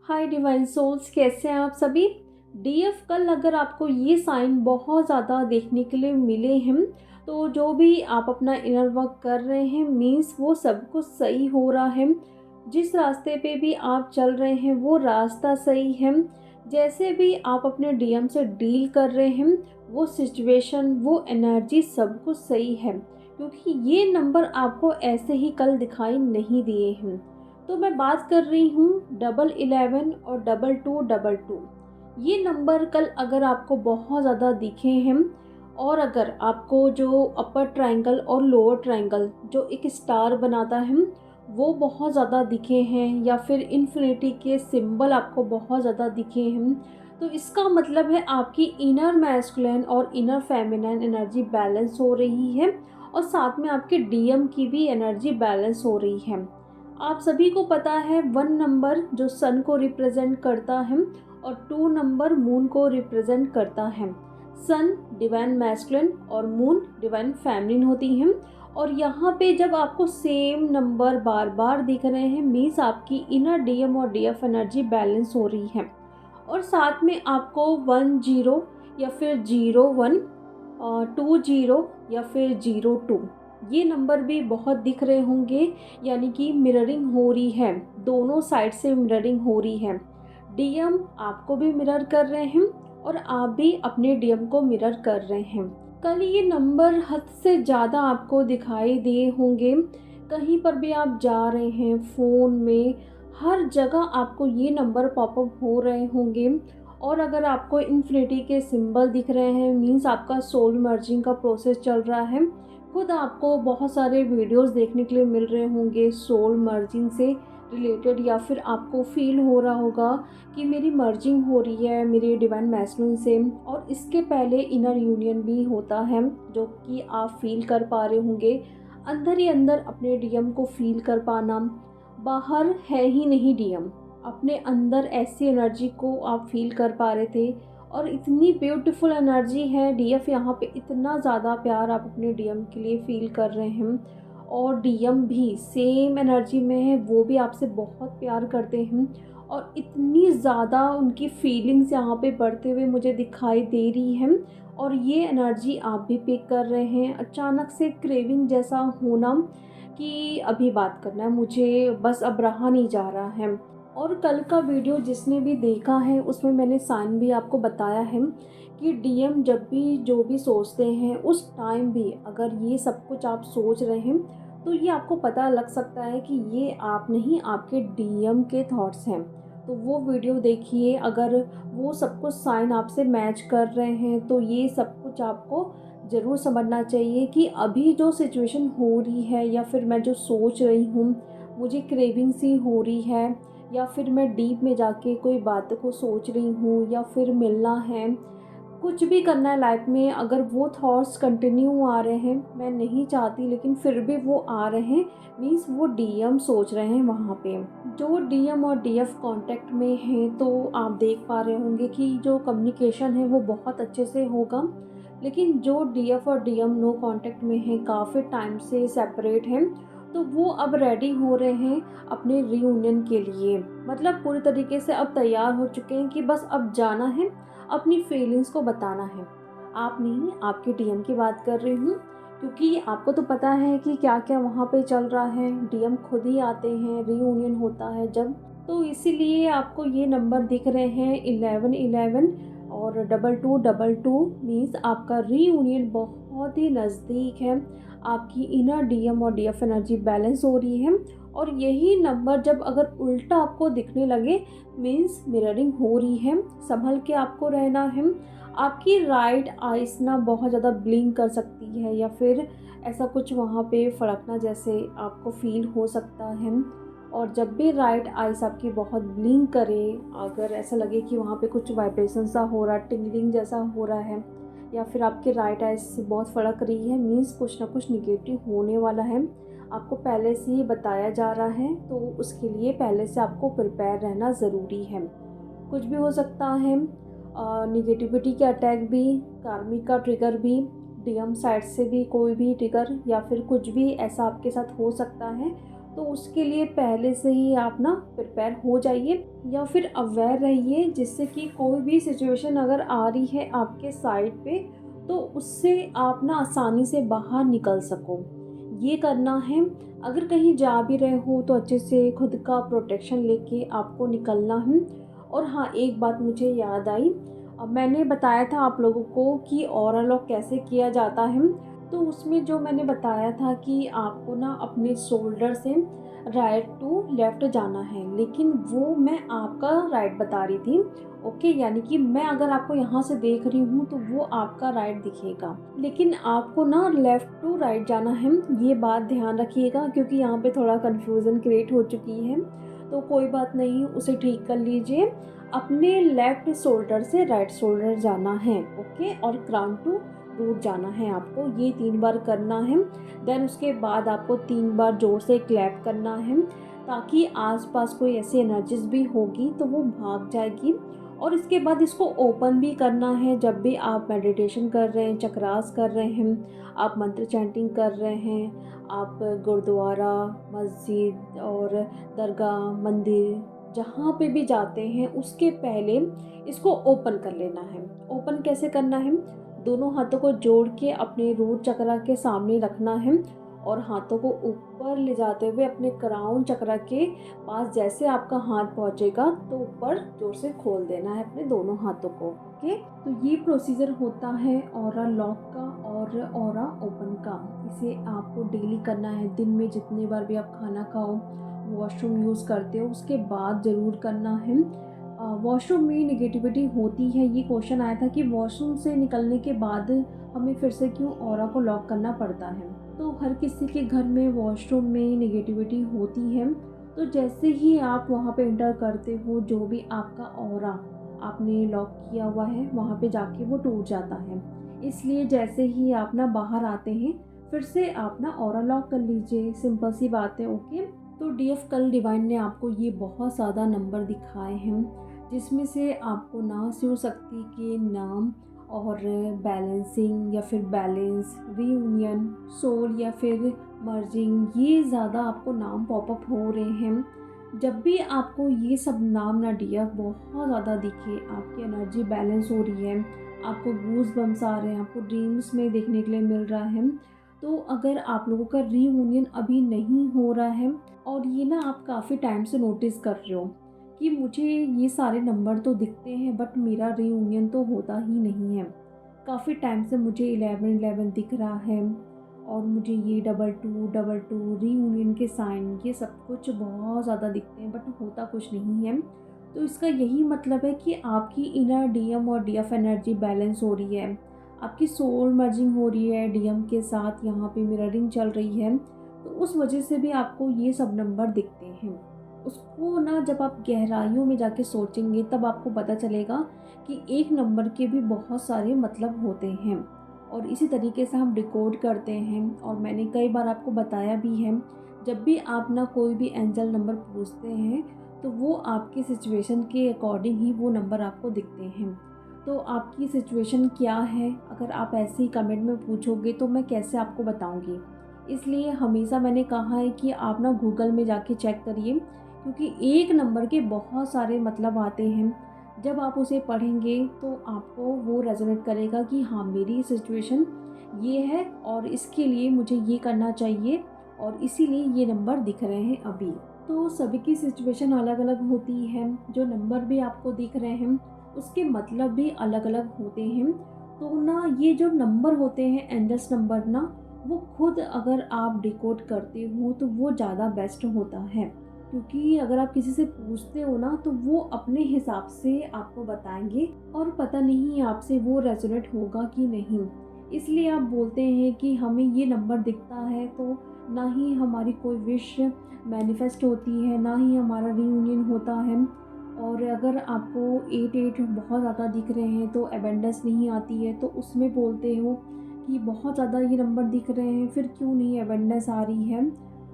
हाय divine souls, कैसे हैं आप सभी। डीएफ कल अगर आपको ये साइन बहुत ज़्यादा देखने के लिए मिले हैं तो जो भी आप अपना इनर वर्क कर रहे हैं मीन्स वो सब कुछ सही हो रहा है। जिस रास्ते पे भी आप चल रहे हैं वो रास्ता सही है। जैसे भी आप अपने डीएम से डील कर रहे हैं वो सिचुएशन, वो एनर्जी सब कुछ सही है, क्योंकि ये नंबर आपको ऐसे ही कल दिखाई नहीं दिए हैं। तो मैं बात कर रही हूँ 1111 और 2222। ये नंबर कल अगर आपको बहुत ज़्यादा दिखे हैं और अगर आपको जो अपर ट्रायंगल और लोअर ट्रायंगल जो एक स्टार बनाता है वो बहुत ज़्यादा दिखे हैं, या फिर इन्फिनिटी के सिंबल आपको बहुत ज़्यादा दिखे हैं, तो इसका मतलब है आपकी इनर मैस्कुलिन और इनर फेमिनिन एनर्जी बैलेंस हो रही है और साथ में आपके डीएम की भी एनर्जी बैलेंस हो रही है। आप सभी को पता है 1 नंबर जो सन को रिप्रेजेंट करता है और 2 नंबर मून को रिप्रेजेंट करता है। सन डिवाइन मैस्कुलिन और मून डिवाइन फेमिनिन होती हैं। और यहाँ पे जब आपको सेम नंबर बार बार दिख रहे हैं मीन्स आपकी इनर डीएम और डीएफ एनर्जी बैलेंस हो रही है। और साथ में आपको 10 या फिर 01, 20 या फिर 02 ये नंबर भी बहुत दिख रहे होंगे, यानी कि मिररिंग हो रही है, दोनों साइड से मिररिंग हो रही है। डीएम आपको भी मिरर कर रहे हैं और आप भी अपने डीएम को मिरर कर रहे हैं। कल ये नंबर हद से ज़्यादा आपको दिखाई दिए होंगे। कहीं पर भी आप जा रहे हैं, फ़ोन में, हर जगह आपको ये नंबर पॉपअप हो रहे होंगे। और अगर आपको इन्फिनिटी के सिंबल दिख रहे हैं मीन्स आपका सोल मर्जिंग का प्रोसेस चल रहा है। खुद आपको बहुत सारे वीडियोस देखने के लिए मिल रहे होंगे सोल मर्जिंग से रिलेटेड, या फिर आपको फील हो रहा होगा कि मेरी मर्जिंग हो रही है मेरे डिवाइन मैस्कुलिन से। और इसके पहले इनर यूनियन भी होता है जो कि आप फील कर पा रहे होंगे। अंदर ही अंदर अपने डीएम को फील कर पाना, बाहर है ही नहीं डीएम, अपने अंदर ऐसी एनर्जी को आप फील कर पा रहे थे। और इतनी ब्यूटीफुल एनर्जी है डीएफ यहाँ पे, इतना ज़्यादा प्यार आप अपने डीएम के लिए फील कर रहे हैं और डीएम भी सेम एनर्जी में है, वो भी आपसे बहुत प्यार करते हैं। और इतनी ज़्यादा उनकी फीलिंग्स यहाँ पे बढ़ते हुए मुझे दिखाई दे रही हैं। और ये एनर्जी आप भी पिक कर रहे हैं। अचानक से क्रेविंग जैसा होना कि अभी बात करना है मुझे, बस अब रहा नहीं जा रहा है। और कल का वीडियो जिसने भी देखा है उसमें मैंने साइन भी आपको बताया है कि डीएम जब भी जो भी सोचते हैं उस टाइम भी अगर ये सब कुछ आप सोच रहे हैं तो ये आपको पता लग सकता है कि ये आप नहीं, आपके डीएम के थॉट्स हैं। तो वो वीडियो देखिए, अगर वो सब कुछ साइन आपसे मैच कर रहे हैं तो ये सब कुछ आपको ज़रूर समझना चाहिए कि अभी जो सिचुएशन हो रही है या फिर मैं जो सोच रही हूँ, मुझे क्रेविंग सी हो रही है, या फिर मैं डीप में जाके कोई बात को सोच रही हूँ, या फिर मिलना है, कुछ भी करना है लाइफ में, अगर वो थॉट्स कंटिन्यू आ रहे हैं, मैं नहीं चाहती लेकिन फिर भी वो आ रहे हैं मीन्स वो डीएम सोच रहे हैं वहाँ पे। जो डीएम और डीएफ कांटेक्ट में हैं तो आप देख पा रहे होंगे कि जो कम्युनिकेशन है वो बहुत अच्छे से होगा। लेकिन जो डीएफ और डीएम नो कांटेक्ट में हैं, काफ़ी टाइम से सेपरेट हैं, तो वो अब रेडी हो रहे हैं अपने रीयूनियन के लिए। मतलब पूरी तरीके से अब तैयार हो चुके हैं कि बस अब जाना है, अपनी फीलिंग्स को बताना है। आप नहीं, आपके डीएम की बात कर रही हूँ, क्योंकि आपको तो पता है कि क्या क्या वहाँ पे चल रहा है। डीएम खुद ही आते हैं, रीयूनियन होता है जब, तो इसीलिए आपको ये नंबर दिख रहे हैं 1111 और 2222 मीन्स आपका रीयूनियन बहुत ही नज़दीक है। आपकी इनर डीएम और डीएफ एनर्जी बैलेंस हो रही है। और यही नंबर जब अगर उल्टा आपको दिखने लगे मीन्स मिररिंग हो रही है, संभल के आपको रहना है। आपकी राइट आइस ना बहुत ज़्यादा ब्लिंक कर सकती है, या फिर ऐसा कुछ वहाँ पे फड़कना जैसे आपको फील हो सकता है। और जब भी राइट आइस आपकी बहुत ब्लिंक करे, अगर ऐसा लगे कि वहाँ पे कुछ वाइब्रेशन सा हो रहा, टिंगलिंग जैसा हो रहा है, या फिर आपके राइट आइस बहुत फड़क रही है मीन्स कुछ ना कुछ निगेटिव होने वाला है, आपको पहले से ही बताया जा रहा है। तो उसके लिए पहले से आपको प्रिपेयर रहना ज़रूरी है। कुछ भी हो सकता है, निगेटिविटी के अटैक भी, कार्मिक का ट्रिगर भी, डीएम साइड से भी कोई भी ट्रिगर, या फिर कुछ भी ऐसा आपके साथ हो सकता है तो उसके लिए पहले से ही आप ना प्रिपेयर हो जाइए या फिर अवेयर रहिए, जिससे कि कोई भी सिचुएशन अगर आ रही है आपके साइड पे तो उससे आप ना आसानी से बाहर निकल सको। ये करना है। अगर कहीं जा भी रहे हो तो अच्छे से खुद का प्रोटेक्शन लेके आपको निकलना है। और हाँ, एक बात मुझे याद आई, अब मैंने बताया था आप लोगों को कि ऑरा लॉक कैसे किया जाता है, तो उसमें जो मैंने बताया था कि आपको ना अपने शोल्डर से राइट टू लेफ़्ट जाना है, लेकिन वो मैं आपका राइट बता रही थी। ओके, यानी कि मैं अगर आपको यहाँ से देख रही हूँ तो वो आपका राइट दिखेगा, लेकिन आपको ना लेफ़्ट टू राइट जाना है। ये बात ध्यान रखिएगा, क्योंकि यहाँ पे थोड़ा कन्फ्यूज़न क्रिएट हो चुकी है। तो कोई बात नहीं, उसे ठीक कर लीजिए। अपने लेफ़्ट शोल्डर से राइट शोल्डर जाना है, ओके, और क्राउन टू रूट जाना है आपको। ये 3 बार करना है। देन उसके बाद आपको 3 बार ज़ोर से क्लैप करना है, ताकि आसपास कोई ऐसी एनर्जीज़ भी होगी तो वो भाग जाएगी। और इसके बाद इसको ओपन भी करना है। जब भी आप मेडिटेशन कर रहे हैं, चक्रास कर रहे हैं, आप मंत्र चैंटिंग कर रहे हैं, आप गुरुद्वारा, मस्जिद और दरगाह, मंदिर जहाँ पे भी जाते हैं, उसके पहले इसको ओपन कर लेना है। ओपन कैसे करना है? दोनों हाथों को जोड़ के अपने रूट चक्र के सामने रखना है और हाथों को ऊपर ले जाते हुए अपने क्राउन चक्र के पास जैसे आपका हाथ पहुंचेगा तो ऊपर जोर से खोल देना है अपने दोनों हाथों को। ओके, तो ये प्रोसीजर होता है ऑरा लॉक का और ऑरा ओपन का। इसे आपको डेली करना है। दिन में जितने बार भी आप खाना खाओ, वॉशरूम यूज़ करते हो, उसके बाद ज़रूर करना है। वॉशरूम में नेगेटिविटी होती है, ये क्वेश्चन आया था कि वॉशरूम से निकलने के बाद हमें फिर से क्यों ऑरा को लॉक करना पड़ता है। तो हर किसी के घर में वॉशरूम में नेगेटिविटी होती है। तो जैसे ही आप वहाँ पे एंटर करते हो, जो भी आपका ऑरा आपने लॉक किया हुआ है वहाँ पे जाके वो टूट जाता है। इसलिए जैसे ही आप ना बाहर आते हैं, फिर से आप ना ऑरा लॉक कर लीजिए। सिंपल सी बात है। ओके, तो डीएफ कल डिवाइन ने आपको ये बहुत ज़्यादा नंबर दिखाए हैं, जिसमें से आपको ना शिव शक्ति के नाम और बैलेंसिंग या फिर बैलेंस, रीयूनियन, सोल या फिर मर्जिंग, ये ज़्यादा आपको नाम पॉपअप हो रहे हैं। जब भी आपको ये सब नाम ना डीएफ बहुत ज़्यादा दिखे, आपकी एनर्जी बैलेंस हो रही है, आपको गूज बम्स आ रहे हैं, आपको ड्रीम्स में देखने के लिए मिल रहा है, तो अगर आप लोगों का रीयूनियन अभी नहीं हो रहा है और ये ना आप काफ़ी टाइम से नोटिस कर रहे हो कि मुझे ये सारे नंबर तो दिखते हैं बट मेरा रीयूनियन तो होता ही नहीं है, काफ़ी टाइम से मुझे 11-11 दिख रहा है और मुझे ये 22-22 रीयूनियन के साइन, ये सब कुछ बहुत ज़्यादा दिखते हैं बट होता कुछ नहीं है। तो इसका यही मतलब है कि आपकी इनर डीएम और डीएफ एनर्जी बैलेंस हो रही है, आपकी सोल मर्जिंग हो रही है डीएम के साथ, यहाँ पे मिररिंग चल रही है, तो उस वजह से भी आपको ये सब नंबर दिखते हैं। उसको ना जब आप गहराइयों में जाके सोचेंगे तब आपको पता चलेगा कि एक नंबर के भी बहुत सारे मतलब होते हैं और इसी तरीके से हम डिकोड करते हैं। और मैंने कई बार आपको बताया भी है, जब भी आप ना कोई भी एंजल नंबर पूछते हैं तो वो आपकी सिचुएशन के अकॉर्डिंग ही वो नंबर आपको दिखते हैं। तो आपकी सिचुएशन क्या है, अगर आप ऐसे ही कमेंट में पूछोगे तो मैं कैसे आपको बताऊंगी। इसलिए हमेशा मैंने कहा है कि आप ना गूगल में जाके चेक करिए, क्योंकि एक नंबर के बहुत सारे मतलब आते हैं। जब आप उसे पढ़ेंगे तो आपको वो रेजोनेट करेगा कि हाँ, मेरी सिचुएशन ये है और इसके लिए मुझे ये करना चाहिए और इसीलिए ये नंबर दिख रहे हैं अभी। तो सभी की सिचुएशन अलग अलग होती है, जो नंबर भी आपको दिख रहे हैं उसके मतलब भी अलग अलग होते हैं। तो ना ये जो नंबर होते हैं एंजल्स नंबर ना, वो खुद अगर आप डिकोड करते हो तो वो ज़्यादा बेस्ट होता है, क्योंकि अगर आप किसी से पूछते हो ना तो वो अपने हिसाब से आपको बताएंगे और पता नहीं आपसे वो रेजोनेट होगा कि नहीं। इसलिए आप बोलते हैं कि हमें ये नंबर दिखता है तो ना ही हमारी कोई विश मैनिफेस्ट होती है, ना ही हमारा रीयूनियन होता है। और अगर आपको 8-8 बहुत ज़्यादा दिख रहे हैं तो एबेंडेंस नहीं आती है, तो उसमें बोलते हो कि बहुत ज़्यादा ये नंबर दिख रहे हैं फिर क्यों नहीं एबेंडेंस आ रही है।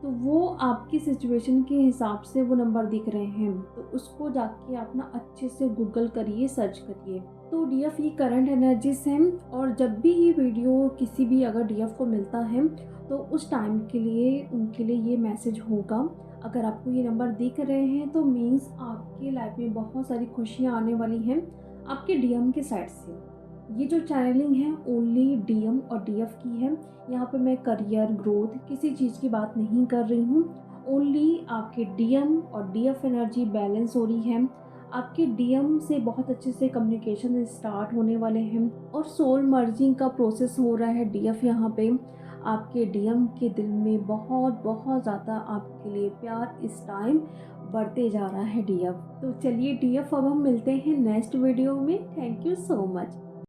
तो वो आपकी सिचुएशन के हिसाब से वो नंबर दिख रहे हैं, तो उसको जाके आप ना अच्छे से गूगल करिए, सर्च करिए। तो डीएफ ये करंट एनर्जीज हैं, और जब भी ये वीडियो किसी भी अगर डीएफ को मिलता है तो उस टाइम के लिए उनके लिए ये मैसेज होगा। अगर आपको ये नंबर दिख रहे हैं तो मीन्स आपके लाइफ में बहुत सारी खुशियाँ आने वाली हैं आपके डीएम के साइड से। ये जो चैनलिंग है ओनली डीएम और डीएफ की है। यहाँ पे मैं करियर ग्रोथ किसी चीज़ की बात नहीं कर रही हूँ। ओनली आपके डीएम और डीएफ एनर्जी बैलेंस हो रही है। आपके डीएम से बहुत अच्छे से कम्युनिकेशन स्टार्ट होने वाले हैं और सोल मर्जिंग का प्रोसेस हो रहा है डीएफ यहाँ पे। आपके डीएम के दिल में बहुत बहुत ज़्यादा आपके लिए प्यार इस टाइम बढ़ते जा रहा है डीएफ। तो चलिए डीएफ, अब हम मिलते हैं नेक्स्ट वीडियो में। Thank you so much.